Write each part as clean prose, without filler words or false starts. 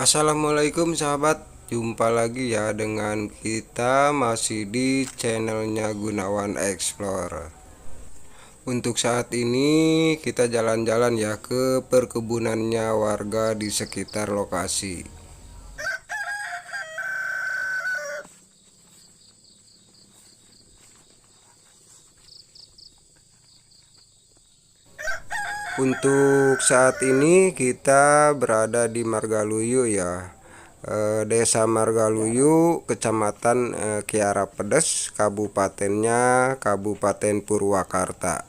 Assalamualaikum sahabat, jumpa lagi ya dengan kita masih di channelnya Gunawan Explore. Untuk saat ini kita jalan-jalan ya ke perkebunannya warga di sekitar lokasi. Untuk saat ini kita berada di Margaluyu ya, Desa Margaluyu, Kecamatan Kiara Pedes, Kabupatennya Kabupaten Purwakarta.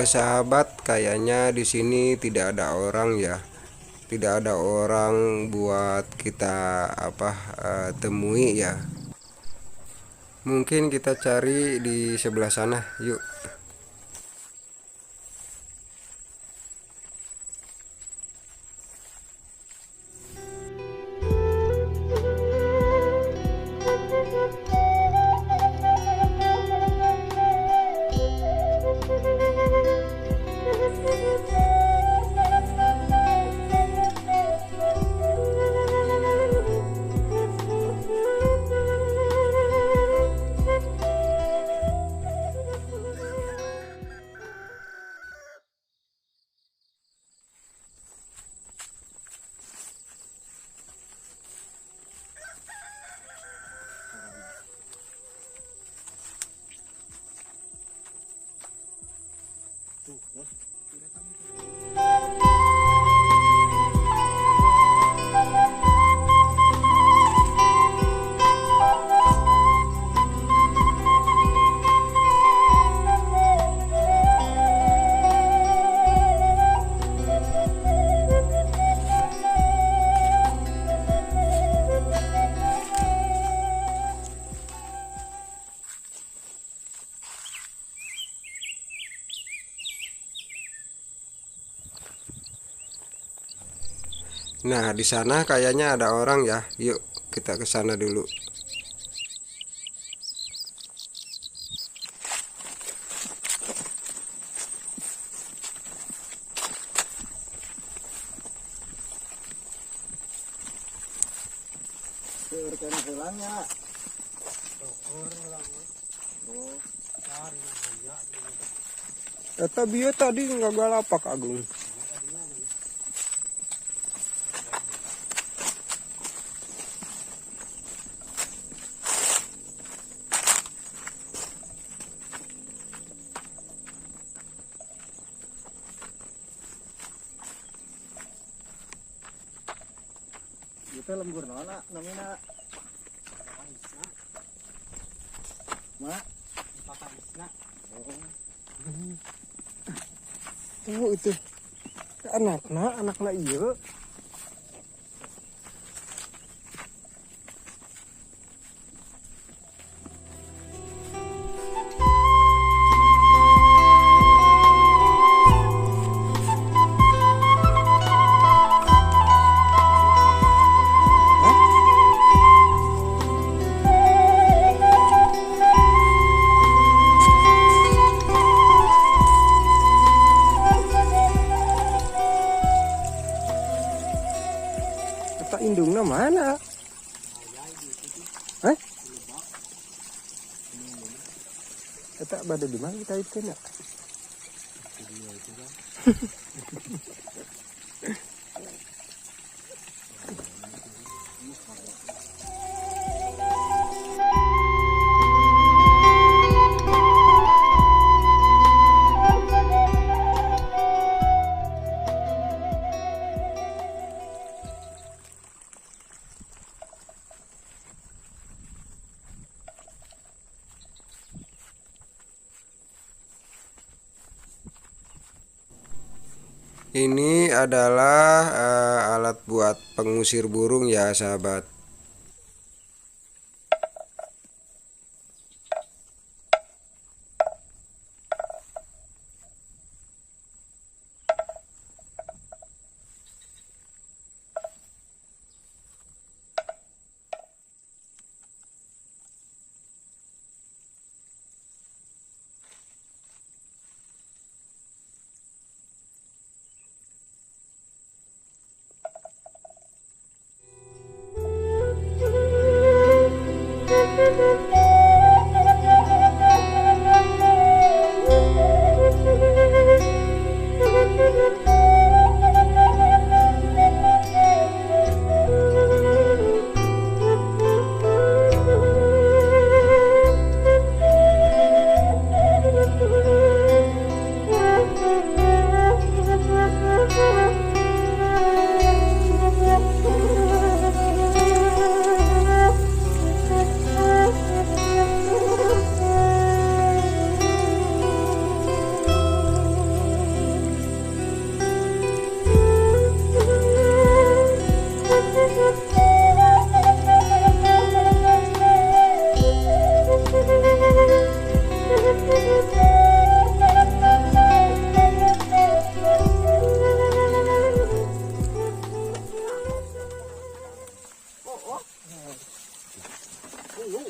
Sahabat, kayaknya di sini tidak ada orang ya. Tidak ada orang buat kita temui ya. Mungkin kita cari di sebelah sana, yuk. Nah, di sana kayaknya ada orang ya. Yuk, kita ke sana dulu. Tapi ya tadi nggak galapak Agung. Itu lembur nona namanya mak papa isna. Oh itu anaknya iya. Kata indungnya mana? Kata pada di mana kita itu nak? Ini adalah alat buat pengusir burung ya sahabat. oh. Ini.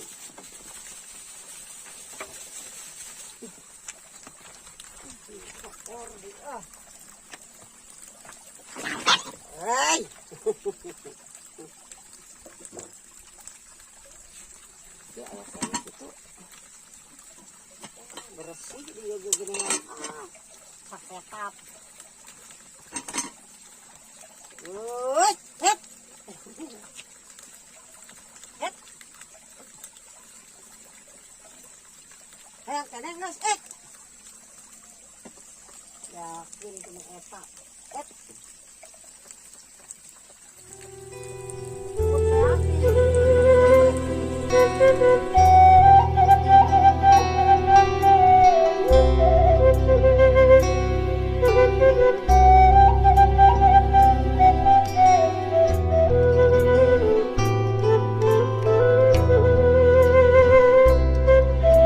Kotor dia. Hai. Ya alasannya gitu. Bersih dia gini pakai tap. Woi, het. Het. Hayang kanang nos, yakin kena eta. Het.